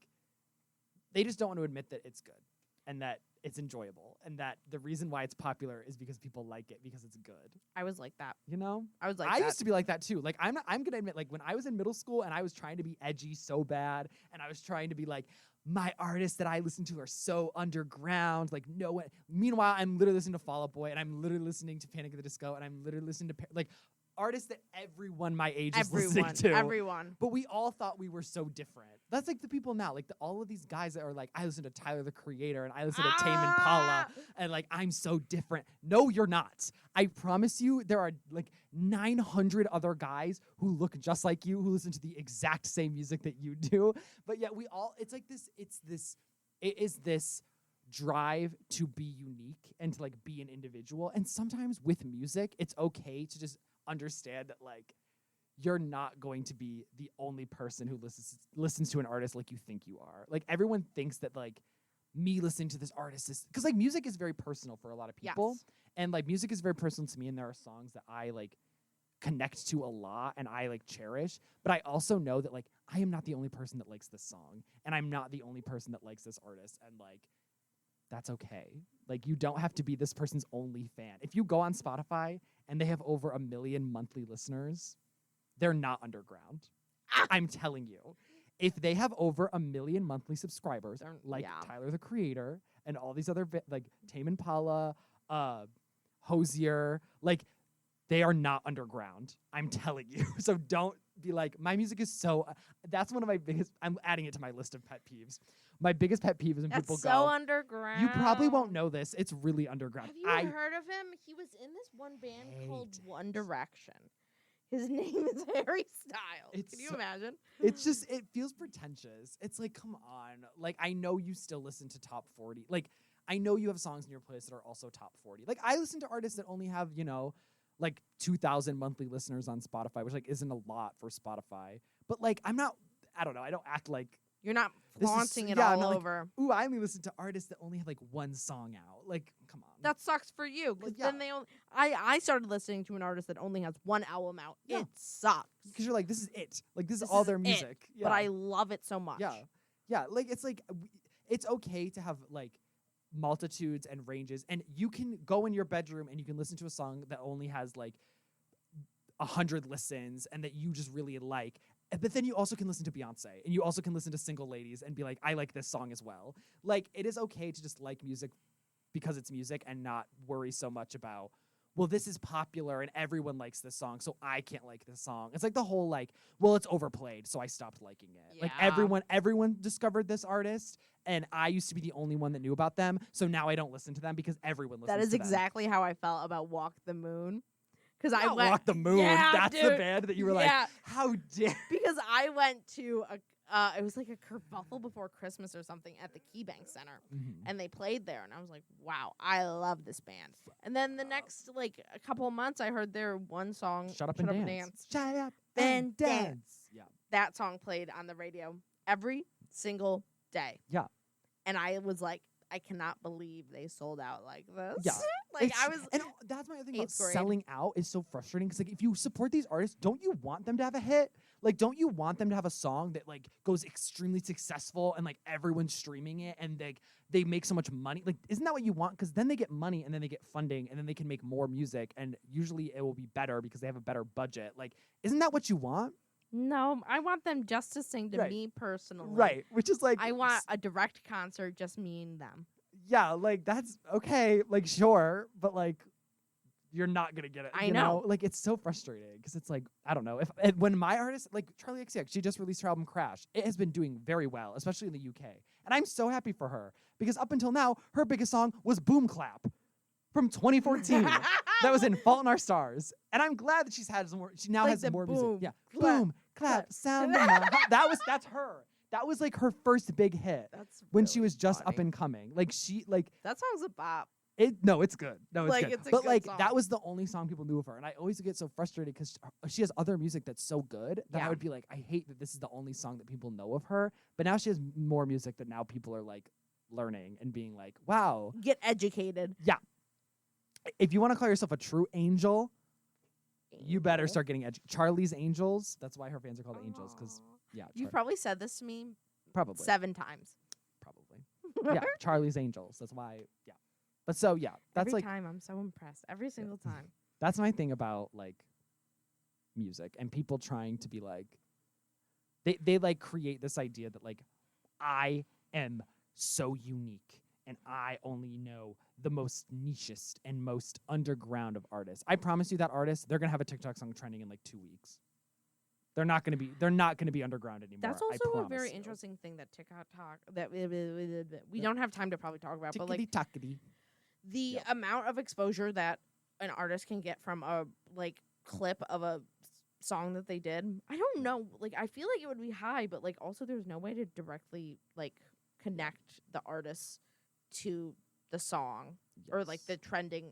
they just don't want to admit that it's good and that it's enjoyable and that the reason why it's popular is because people like it because it's good. I was like that. You know? I used to be like that too. Like I'm going to admit, like when I was in middle school and I was trying to be edgy so bad and I was trying to be like, my artists that I listen to are so underground, like no one. Meanwhile, I'm literally listening to Fall Out Boy and I'm literally listening to Panic at the Disco and I'm literally listening to like artists that everyone my age is listening to. Everyone. But we all thought we were so different. That's like the people now, like all of these guys that are like, I listen to Tyler the Creator and I listen to Tame Impala and like I'm so different. No, you're not. I promise you, there are like 900 other guys who look just like you who listen to the exact same music that you do. But yet we all, it's like this, it is this drive to be unique and to like be an individual. And sometimes with music, it's okay to just understand that like you're not going to be the only person who listens to an artist like you think you are. Like everyone thinks that like me listening to this artist is because like music is very personal for a lot of people. Yes. And like music is very personal to me, and there are songs that I like connect to a lot and I like cherish. But I also know that like I am not the only person that likes this song, and I'm not the only person that likes this artist, and like that's okay. Like you don't have to be this person's only fan. If you go on Spotify and they have over 1 million monthly listeners, they're not underground. I'm telling you. If they have over 1 million monthly subscribers, like Tyler the Creator and all these other like Tame Impala, Hosier, like they are not underground. I'm telling you. So don't be like, my music is so. That's one of my biggest. I'm adding it to my list of pet peeves. My biggest pet peeve is when people go. That's so underground. You probably won't know this. It's really underground. Have you heard of him? He was in this one band called One Direction. His name is Harry Styles. Can you imagine? It's just, it feels pretentious. It's like, come on. Like, I know you still listen to top 40. Like, I know you have songs in your playlist that are also top 40. Like, I listen to artists that only have, you know, like 2,000 monthly listeners on Spotify, which like isn't a lot for Spotify. But like, I don't know. I don't act like. You're not flaunting it all over. Like, ooh, I only listen to artists that only have like one song out. Like, come on. That sucks for you. Because then they only. I started listening to an artist that only has one album out. Yeah. It sucks. Because you're like, this is it. Like, this is all their music. Yeah. But I love it so much. Yeah. Yeah. Like, it's okay to have like multitudes and ranges. And you can go in your bedroom and you can listen to a song that only has like 100 listens and that you just really like. But then you also can listen to Beyonce, and you also can listen to Single Ladies and be like, I like this song as well. Like, it is okay to just like music because it's music and not worry so much about well, this is popular and everyone likes this song, so I can't like this song. It's like the whole like, well, it's overplayed, so I stopped liking it. Like Yeah. everyone discovered this artist, and I used to be the only one that knew about them, so now I don't listen to them because everyone listens That is to them. exactly how I felt about Walk the Moon. Because I Not went Walk the Moon. Yeah, That's the dude. band that you were like, Yeah. how dare. Because I went to it was like a kerfuffle before Christmas or something at the KeyBank Center, and they played there, and I was like, wow, I love this band. And then the next like a couple of months, I heard their one song, Shut Up and Dance. Shut up and dance. Yeah. That song played on the radio every single day. Yeah. And I was like, I cannot believe they sold out like this. Yeah. Like I was, and that's my other thing about 8th grade. selling out is so frustrating because like if you support these artists, don't you want them to have a hit? Like, don't you want them to have a song that like goes extremely successful and like everyone's streaming it and they make so much money? Like, isn't that what you want? Because then they get money and then they get funding and then they can make more music and usually it will be better because they have a better budget. Like, isn't that what you want? no, I want them just to sing to Right. me personally. Right. Which is like I want a direct concert, just me and them. yeah, like that's okay, like sure, but like you're not gonna get it. I you know. Like it's so frustrating because it's like I don't know if when my artist like Charlie XCX, she just released her album Crash. It has been doing very well, especially in the UK, and I'm so happy for her because up until now her biggest song was Boom Clap from 2014. That was in Fault in Our Stars, and I'm glad that she's had some more. She now Like has the more boom, music. Yeah, clap, boom, clap, clap. sound. In my heart. That's her. That was like her first big hit That's when she really was just up funny. and coming. Like she like. That song's a bop. No, it's good. No, it's Like, good. it's a but good like song. that was the only song people knew of her, and I always get so frustrated because she has other music that's so good that Yeah. I would be like, I hate that this is the only song that people know of her. But now she has more music that now people are like learning and being like, wow. Get educated. If you want to call yourself a true angel, you better Angel. start getting Charlie's Angels. That's why her fans are called Angels because Aw. yeah, You've probably said this to me probably 7 times. probably yeah, Charlie's Angels. That's why yeah. But so yeah, that's Every like time I'm so impressed. Every single time. that's my thing about like music and people trying to be like they like create this idea that like I am so unique and I only know the most nichest and most underground of artists. I promise you that artist, they're gonna have a TikTok song trending in like 2 weeks. They're not gonna be underground anymore. That's I also a promise very you. interesting thing that TikTok that we don't have time to probably talk about, but like Tickety-tockety. the Yeah. amount of exposure that an artist can get from a like clip of a song that they did. I don't know. Like I feel like it would be high, but like also there's no way to directly like connect the artist to the song or like Yes. the trending.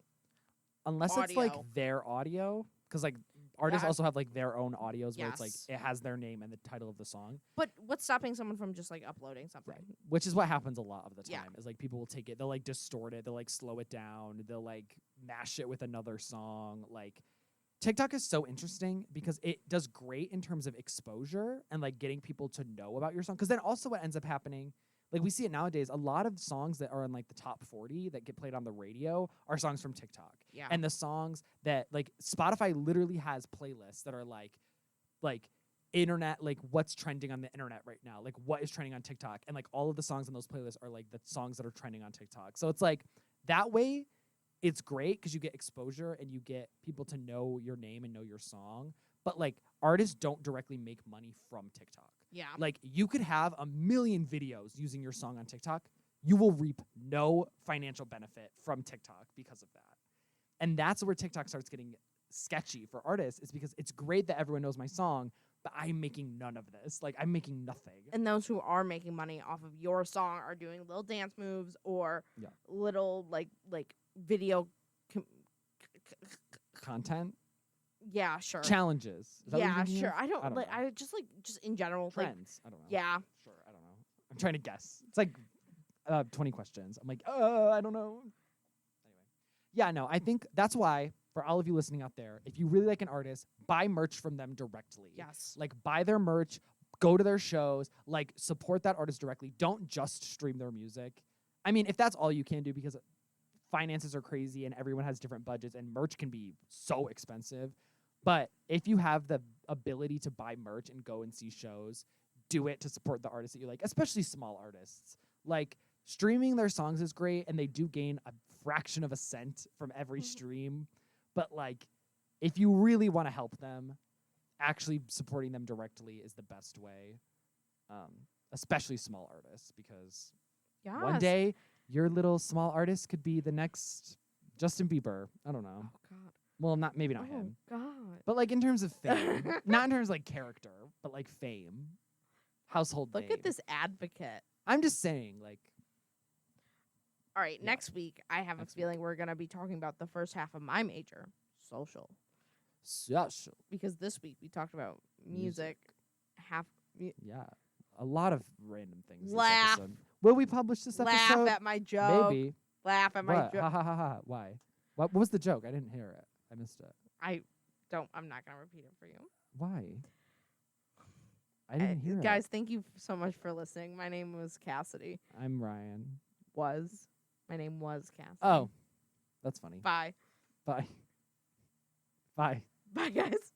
Unless it's like audio. their audio, because like artists Yeah. also have like their own audios where it's like Yes. it has their name and the title of the song. But what's stopping someone from just like uploading something? Which is what happens a lot of the time. Yeah. Is like people will take it, they'll like distort it, they'll like slow it down, they'll like mash it with another song. Like TikTok is so interesting because it does great in terms of exposure and like getting people to know about your song. Because then also what ends up happening, like we see it nowadays, a lot of songs that are in like the top 40 that get played on the radio are songs from TikTok. Yeah. And the songs that like Spotify literally has playlists that are like internet, like what's trending on the internet right now, like what is trending on TikTok, and like all of the songs on those playlists are like the songs that are trending on TikTok. So it's like that way it's great because you get exposure and you get people to know your name and know your song. But like artists don't directly make money from TikTok. yeah. Like you could have a million videos using your song on TikTok. You will reap no financial benefit from TikTok because of that. And that's where TikTok starts getting sketchy for artists, is because it's great that everyone knows my song, but I'm making none of this. Like I'm making nothing. And those who are making money off of your song are doing little dance moves or Yeah. little like video. Content Yeah, sure. challenges. Is that what you're Yeah, thinking sure. of? I don't know. like. I just in general like. Trends. I don't know. Yeah. Sure. I don't know. I'm trying to guess. It's like 20 questions. I'm like, I don't know. Anyway. Yeah, no, I think that's why for all of you listening out there, if you really like an artist, buy merch from them directly. Yes. Like buy their merch, go to their shows, like support that artist directly. Don't just stream their music. I mean, if that's all you can do, because finances are crazy and everyone has different budgets and merch can be so expensive. But if you have the ability to buy merch and go and see shows, do it to support the artists that you like, especially small artists. Like streaming their songs is great and they do gain a fraction of a cent from every stream. But like, if you really want to help them, actually supporting them directly is the best way. Especially small artists, because one day your little small artist could be the next Justin Bieber. I don't know. Oh God. Well, maybe not him. God. But like in terms of fame, not in terms of like character, but like fame, household Look name. at this advocate. I'm just saying, like. All right, Yeah. next week I have a feeling we're gonna be talking about the first half of my major, social, because this week we talked about music. Yeah, a lot of random things. This Laugh. episode. Will we publish this episode? Laugh at my joke. Maybe. Laugh at my What? joke. Ha ha ha ha. Why? What was the joke? I didn't hear it. I missed it. I'm not gonna repeat it for you. Why? I didn't hear Guys, it. thank you so much for listening. My name was Cassidy. I'm Ryan. My name was Cassidy. Oh, that's funny. Bye. Bye. Bye. Bye, guys.